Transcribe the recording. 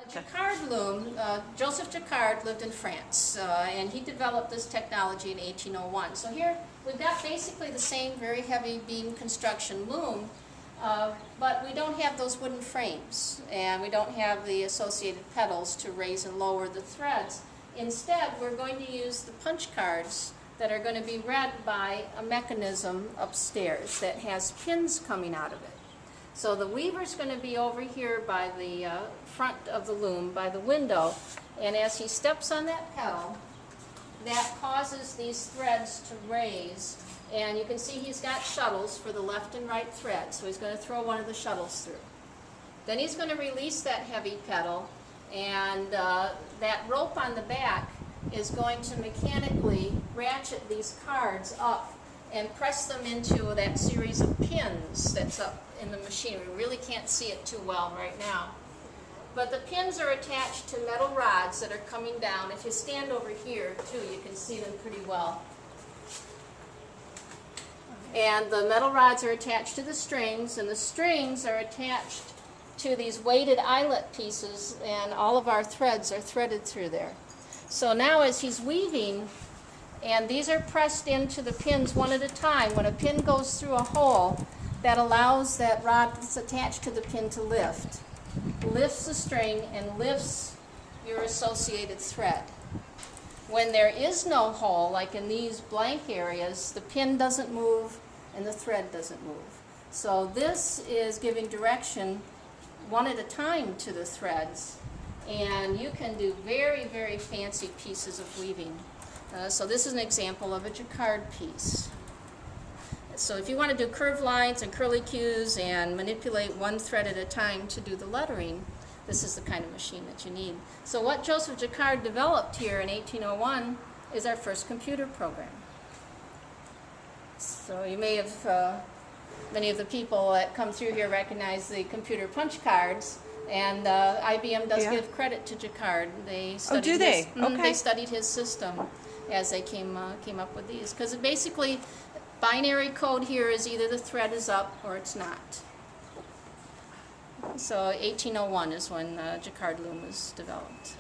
Jacquard loom, Joseph Jacquard lived in France, and he developed this technology in 1801. So here we've got basically the same very heavy beam construction loom, but we don't have those wooden frames, and we don't have the associated pedals to raise and lower the threads. Instead, we're going to use the punch cards that are going to be read by a mechanism upstairs that has pins coming out of it. So the weaver's going to be over here by the front of the loom, by the window, and as he steps on that pedal, that causes these threads to raise, and you can see he's got shuttles for the left and right thread, so he's going to throw one of the shuttles through. Then he's going to release that heavy pedal, and that rope on the back is going to mechanically ratchet these cards up and press them into that series of pins that's up in the machine. We really can't see it too well right now. But the pins are attached to metal rods that are coming down. If you stand over here too, you can see them pretty well. And the metal rods are attached to the strings, and the strings are attached to these weighted eyelet pieces, and all of our threads are threaded through there. So now as he's weaving, and these are pressed into the pins one at a time. When a pin goes through a hole, that allows that rod that's attached to the pin to lift. Lifts the string and lifts your associated thread. When there is no hole, like in these blank areas, the pin doesn't move and the thread doesn't move. So this is giving direction one at a time to the threads, and you can do very, very fancy pieces of weaving. So this is an example of a jacquard piece. So if you want to do curved lines and curlicues and manipulate one thread at a time to do the lettering, this is the kind of machine that you need. So what Joseph Jacquard developed here in 1801 is our first computer program. So you may have, many of the people that come through here recognize the computer punch cards, and IBM does give credit to Jacquard. They studied do they? Okay. They studied his system as they came up with these, because basically binary code here is either the thread is up or it's not. So 1801 is when Jacquard loom was developed.